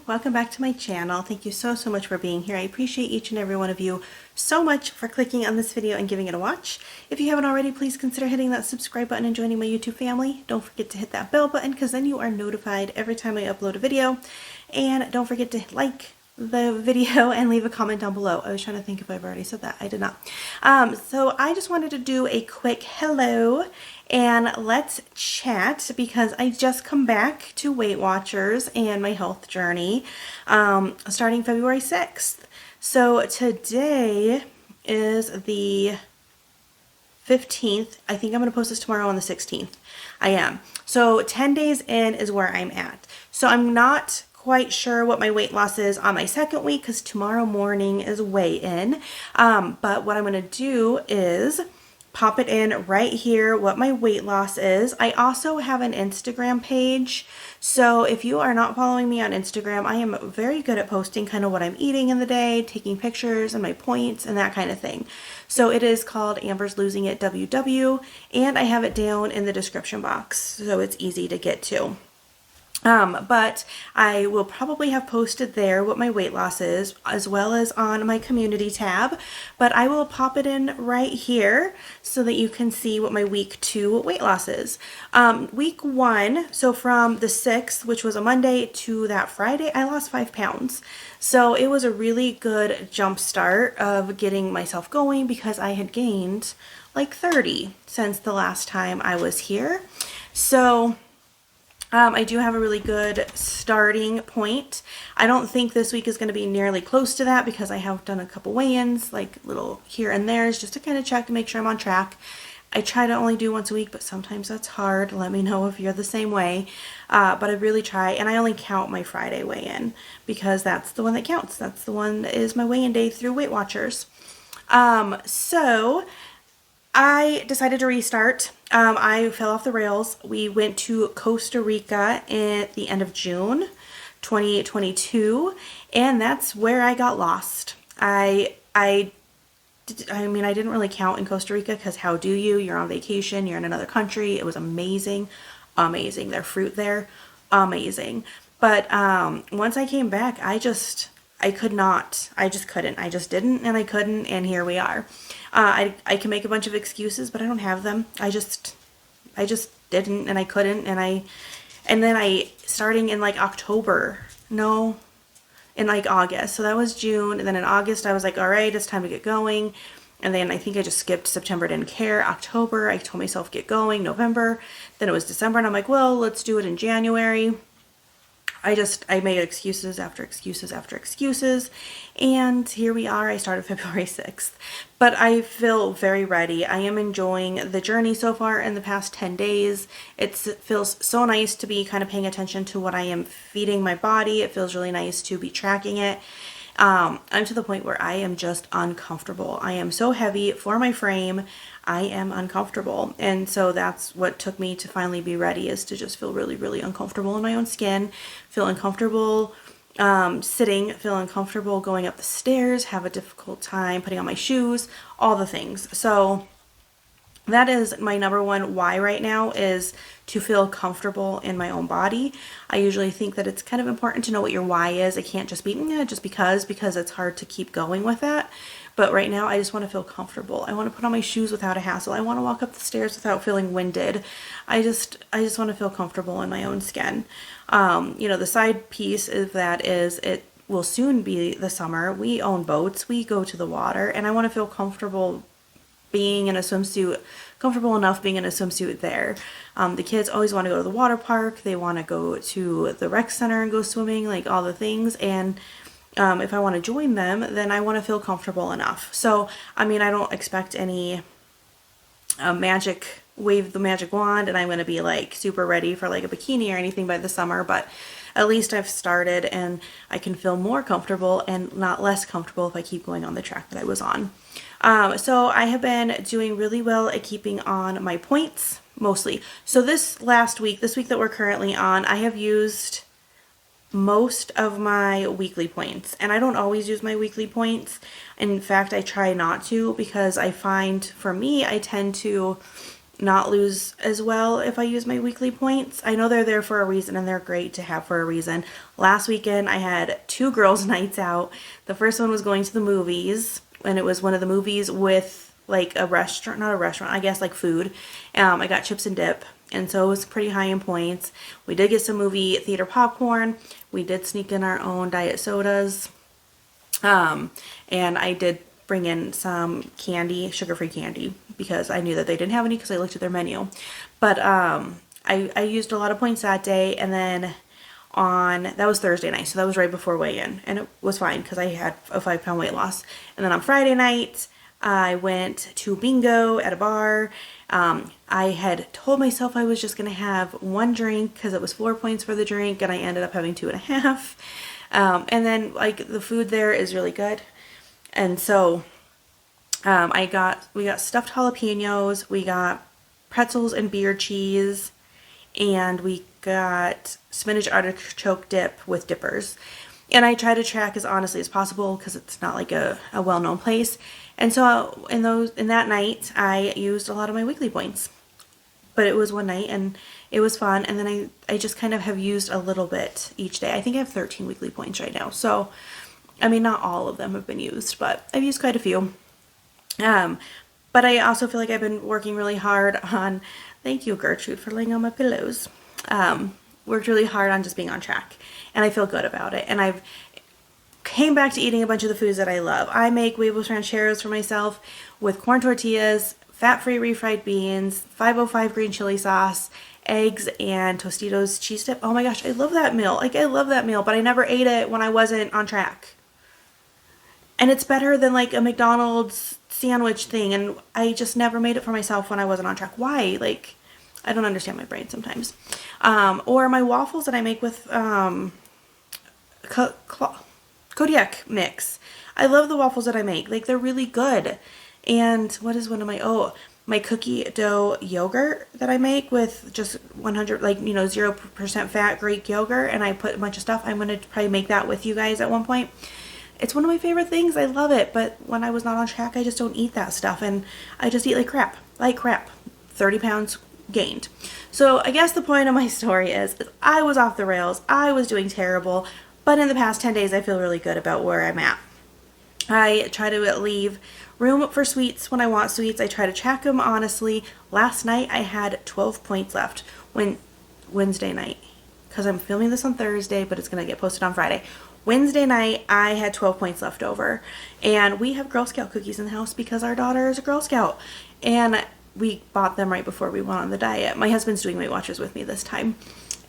welcome back to my channel. Thank you so much for being here. I appreciate each and every one of you so much for clicking on this video and giving it a watch. If you haven't already, please consider hitting that subscribe button and joining my YouTube family. Don't forget to hit that bell button because then you are notified every time I upload a video. And don't forget to like the video and leave a comment down below. I was trying to think if I've already said that. I did not. So I just wanted to do a quick hello and let's chat because I just come back to Weight Watchers and my health journey starting February 6th. So today is the 15th. I think I'm going to post this tomorrow on the 16th. I am. So 10 days in is where I'm at. So I'm not quite sure what my weight loss is on my second week because tomorrow morning is weigh-in. But what I'm going to do is pop it in right here what my weight loss is. I also have an Instagram page. So if you are not following me on Instagram, I am very good at posting kind of what I'm eating in the day, taking pictures and my points and that kind of thing. So it is called Amber's Losing It WW, and I have it down in the description box so it's easy to get to. But I will probably have posted there what my weight loss is, as well as on my community tab, but I will pop it in right here so that you can see what my week 2 weight loss is. Week 1, so from the 6th, which was a Monday, to that Friday, I lost 5 pounds. So it was a really good jump start of getting myself going because I had gained like 30 since the last time I was here. So I do have a really good starting point. I don't think this week is going to be nearly close to that because I have done a couple weigh-ins, like little here and there's, just to kind of check and make sure I'm on track. I try to only do once a week, but sometimes that's hard. Let me know if you're the same way. But I really try, and I only count my Friday weigh-in because that's the one that counts. That's the one that is my weigh-in day through Weight Watchers. So I decided to restart. I fell off the rails. We went to Costa Rica at the end of June 2022, and that's where I got lost. I mean, I didn't really count in Costa Rica because how do you? You're on vacation, you're in another country. It was amazing, amazing. Their fruit there, amazing. But once I came back, I just couldn't. I just didn't, and I couldn't, and here we are. I can make a bunch of excuses, but I don't have them. I just didn't, and I couldn't, and then I starting in like October, no, in like August. So that was June, and then in August I was like, all right, it's time to get going. And then I think I just skipped September, didn't care. October, I told myself get going. November, then it was December, and I'm like, well, let's do it in January. I made excuses after excuses after excuses, and here we are. I started February 6th, but I feel very ready. I am enjoying the journey so far in the past 10 days. It feels so nice to be kind of paying attention to what I am feeding my body. It feels really nice to be tracking it. I'm to the point where I am just uncomfortable. I am so heavy for my frame. I am uncomfortable. And so that's what took me to finally be ready, is to just feel really, really uncomfortable in my own skin, feel uncomfortable sitting, feel uncomfortable going up the stairs, have a difficult time putting on my shoes, all the things. So that is my number one why right now, is to feel comfortable in my own body. I usually think that it's kind of important to know what your why is. It can't just be just because it's hard to keep going with that. But right now I just want to feel comfortable. I want to put on my shoes without a hassle. I want to walk up the stairs without feeling winded. I just want to feel comfortable in my own skin. The side piece of that is it will soon be the summer. We own boats. We go to the water, and I want to feel comfortable being in a swimsuit, comfortable enough being in a swimsuit there. The kids always want to go to the water park. They want to go to the rec center and go swimming, like all the things. And if I want to join them, then I want to feel comfortable enough. So, I mean, I don't expect any wave the magic wand and I'm going to be like super ready for like a bikini or anything by the summer, but at least I've started and I can feel more comfortable and not less comfortable if I keep going on the track that I was on. So I have been doing really well at keeping on my points mostly. So this week that we're currently on, I have used most of my weekly points, and I don't always use my weekly points. In fact, I try not to, because I find for me, I tend to not lose as well if I use my weekly points. I know they're there for a reason and they're great to have for a reason. Last weekend I had 2 girls' nights out. The first one was going to the movies, and it was one of the movies with like a restaurant, not a restaurant, I guess like food. I got chips and dip, and so it was pretty high in points. We did get some movie theater popcorn. We did sneak in our own diet sodas. And I did bring in some candy, sugar-free candy, because I knew that they didn't have any because I looked at their menu. But I used a lot of points that day, and then that was Thursday night, so that was right before weigh-in, and it was fine because I had a 5-pound weight loss. And then on Friday night, I went to bingo at a bar. I had told myself I was just going to have 1 drink because it was 4 points for the drink, and I ended up having 2.5. And then like the food there is really good. And so we got stuffed jalapenos, we got pretzels and beer cheese, and we got spinach artichoke dip with dippers. And I try to track as honestly as possible because it's not like a well-known place. And so in that night, I used a lot of my weekly points. But it was one night and it was fun. And then I just kind of have used a little bit each day. I think I have 13 weekly points right now. So, I mean, not all of them have been used, but I've used quite a few. But I also feel like I've been working really hard on, thank you Gertrude for laying on my pillows. Worked really hard on just being on track. And I feel good about it. And I've came back to eating a bunch of the foods that I love. I make huevos rancheros for myself with corn tortillas, fat-free refried beans, 505 green chili sauce, eggs, and Tostitos cheese dip. Oh my gosh, I love that meal. Like, I love that meal, but I never ate it when I wasn't on track. And it's better than like a McDonald's sandwich thing, and I just never made it for myself when I wasn't on track. Why? Like, I don't understand my brain sometimes. Or my waffles that I make with Kodiak mix. I love the waffles that I make. Like, they're really good. And what is one of my cookie dough yogurt that I make with just 100, 0% fat Greek yogurt, and I put a bunch of stuff. I'm going to probably make that with you guys at one point. It's one of my favorite things. I love it. But when I was not on track, I just don't eat that stuff. And I just eat like crap. 30 pounds gained. So I guess the point of my story is I was off the rails. I was doing terrible. But in the past 10 days, I feel really good about where I'm at. I try to leave room for sweets when I want sweets. I try to track them honestly. Last night, I had 12 points left. Wednesday night, because I'm filming this on Thursday, but it's going to get posted on Friday. Wednesday night, I had 12 points left over. And we have Girl Scout cookies in the house because our daughter is a Girl Scout. And we bought them right before we went on the diet. My husband's doing Weight Watchers with me this time.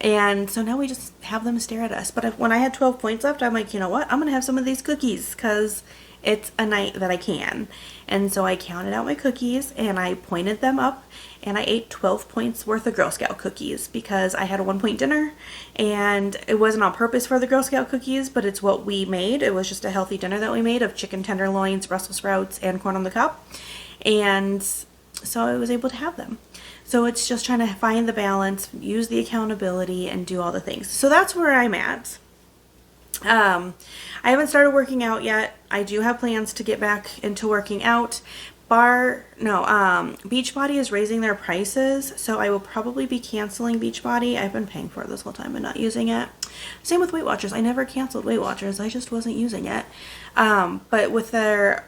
And so now we just have them stare at us. But when I had 12 points left, I'm like, you know what? I'm going to have some of these cookies because it's a night that I can. And so I counted out my cookies and I pointed them up and I ate 12 points worth of Girl Scout cookies because I had a 1-point dinner, and it wasn't on purpose for the Girl Scout cookies, but it's what we made. It was just a healthy dinner that we made of chicken tenderloins, Brussels sprouts, and corn on the cob. And so I was able to have them. So it's just trying to find the balance, use the accountability, and do all the things. So that's where I'm at. I haven't started working out yet. I do have plans to get back into working out. Beachbody is raising their prices, so I will probably be canceling Beachbody. I've been paying for it this whole time and not using it. Same with Weight Watchers. I never canceled Weight Watchers. I just wasn't using it. But with their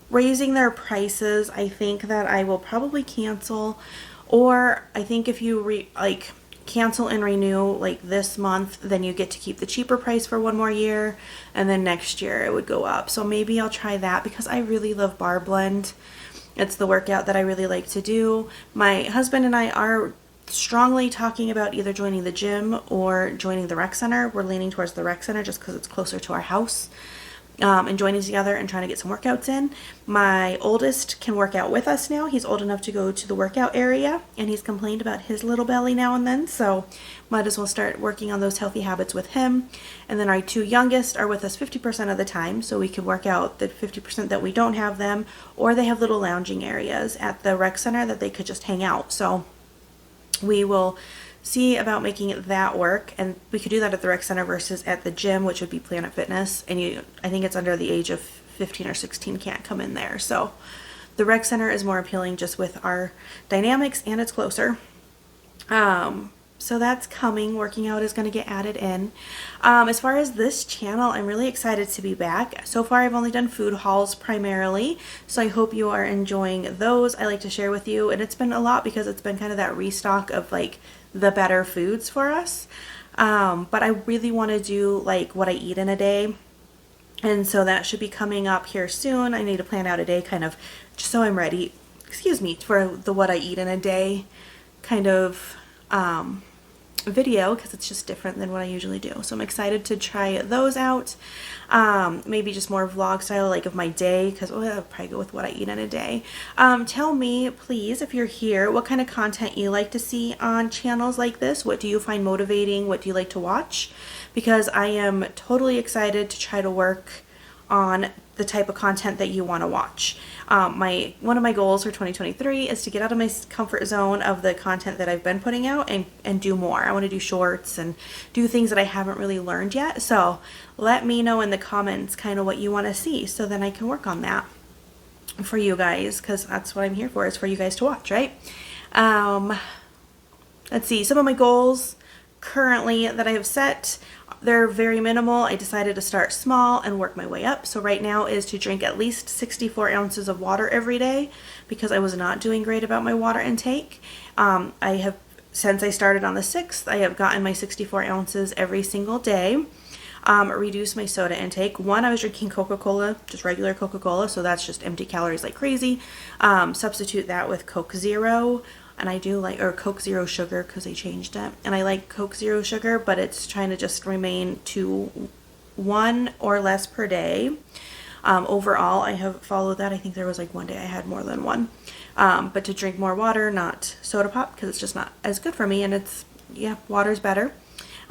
raising their prices, I think that I will probably cancel. Or I think if you cancel and renew like this month, then you get to keep the cheaper price for 1 more year, and then next year it would go up. So maybe I'll try that because I really love Bar Blend. It's the workout that I really like to do. My husband and I are strongly talking about either joining the gym or joining the rec center. We're leaning towards the rec center just because it's closer to our house. And joining together and trying to get some workouts in. My oldest can work out with us now. He's old enough to go to the workout area, and he's complained about his little belly now and then, so might as well start working on those healthy habits with him. And then our 2 youngest are with us 50% of the time, so we can work out the 50% that we don't have them, or they have little lounging areas at the rec center that they could just hang out. So we will see about making that work, and we could do that at the rec center versus at the gym, which would be Planet Fitness, and I think it's under the age of 15 or 16 can't come in there. So The rec center is more appealing just with our dynamics, and it's closer. So that's coming. Working out is going to get added in. As far as this channel, I'm really excited to be back. So far, I've only done food hauls primarily, so I hope you are enjoying those. I like to share with you, and it's been a lot because it's been kind of that restock of like the better foods for us. But I really want to do like what I eat in a day. And so that should be coming up here soon. I need to plan out a day kind of just so I'm ready, excuse me, for the what I eat in a day kind of video, because it's just different than what I usually do. So I'm excited to try those out. Maybe just more vlog style, like of my day, because I'll probably go with what I eat in a day. Tell me, please, if you're here, what kind of content you like to see on channels like this. What do you find motivating? What do you like to watch? Because I am totally excited to try to work on the type of content that you want to watch. One of my goals for 2023 is to get out of my comfort zone of the content that I've been putting out and do more. I want to do shorts and do things that I haven't really learned yet. So let me know in the comments kind of what you want to see, so then I can work on that for you guys, because that's what I'm here for, is for you guys to watch, right? Let's see, some of my goals currently that I have set, they're very minimal. I decided to start small and work my way up. So right now is to drink at least 64 ounces of water every day, because I was not doing great about my water intake. Since I started on the 6th, I have gotten my 64 ounces every single day. Reduce my soda intake. One, I was drinking Coca-Cola, just regular Coca-Cola, so that's just empty calories like crazy. Substitute that with Coke Zero. And I do like, or Coke Zero Sugar, because they changed it. And I like Coke Zero Sugar, but it's trying to just remain to 1 or less per day. Overall, I have followed that. I think there was like one day I had more than one. But to drink more water, not soda pop, because it's just not as good for me. And it's, yeah, water's better.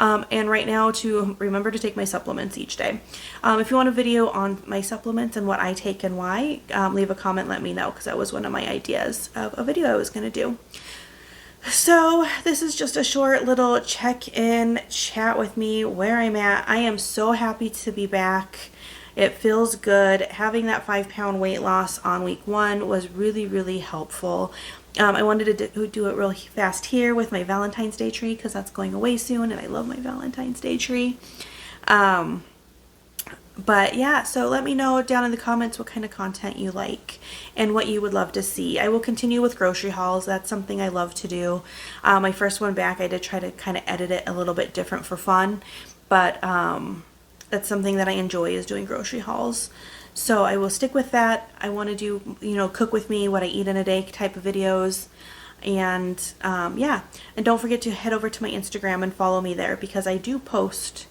And right now, to remember to take my supplements each day. If you want a video on my supplements and what I take and why, leave a comment, let me know, because that was one of my ideas of a video I was going to do. So this is just a short little check-in, chat with me, where I'm at. I am so happy to be back. It feels good. Having that 5-pound weight loss on week 1 was really, really helpful. I wanted to do it really fast here with my Valentine's Day tree, because that's going away soon, and I love my Valentine's Day tree. But yeah, so let me know down in the comments what kind of content you like and what you would love to see. I will continue with grocery hauls. That's something I love to do. My first one back, I did try to kind of edit it a little bit different for fun, but that's something that I enjoy, is doing grocery hauls. So I will stick with that. I want to do, cook with me, what I eat in a day type of videos. And yeah, and don't forget to head over to my Instagram and follow me there, because I do post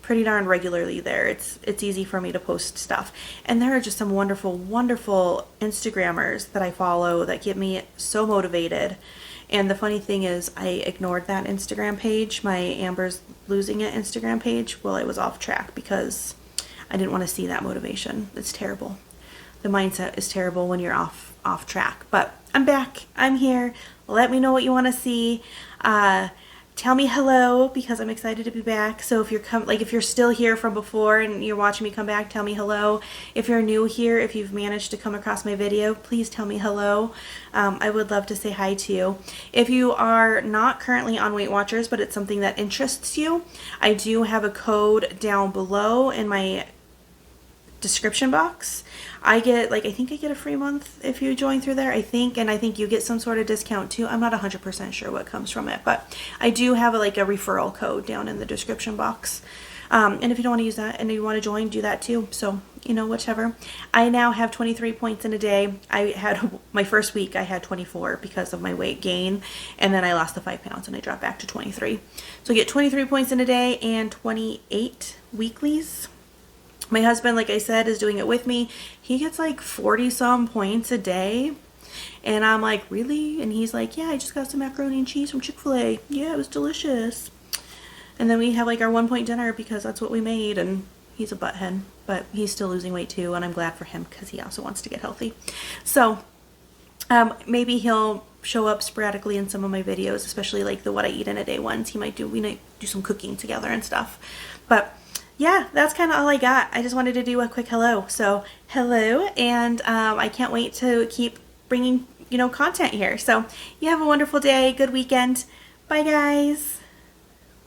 pretty darn regularly there. It's easy for me to post stuff. And there are just some wonderful, wonderful Instagrammers that I follow that get me so motivated. And the funny thing is, I ignored that Instagram page, my Amber's Losing It Instagram page, while I was off track, because I didn't want to see that motivation. It's terrible. The mindset is terrible when you're off track. But I'm back. I'm here. Let me know what you want to see. Tell me hello, because I'm excited to be back. So if you're still here from before and you're watching me come back, tell me hello. If you're new here, if you've managed to come across my video, please tell me hello. I would love to say hi to you. If you are not currently on Weight Watchers, but it's something that interests you, I do have a code down below in my description box. I think I get a free month if you join through there, and I think you get some sort of discount too. I'm not 100% sure what comes from it, but I do have a referral code down in the description box. And if you don't want to use that and you want to join, do that too. So, whichever. I now have 23 points in a day. I had my first week, I had 24 because of my weight gain, and then I lost the 5 pounds and I dropped back to 23. So I get 23 points in a day and 28 weeklies. My husband, like I said, is doing it with me. He gets 40 some points a day. And I'm like, really? And he's like, yeah, I just got some macaroni and cheese from Chick-fil-A. Yeah, it was delicious. And then we have our 1 point dinner, because that's what we made. And he's a butthead, but he's still losing weight too. And I'm glad for him, because he also wants to get healthy. So maybe he'll show up sporadically in some of my videos, especially the what I eat in a day ones. We might do some cooking together and stuff. But yeah, that's kind of all I got. I just wanted to do a quick hello. So hello, and I can't wait to keep bringing, content here. So you have a wonderful day, good weekend. Bye, guys.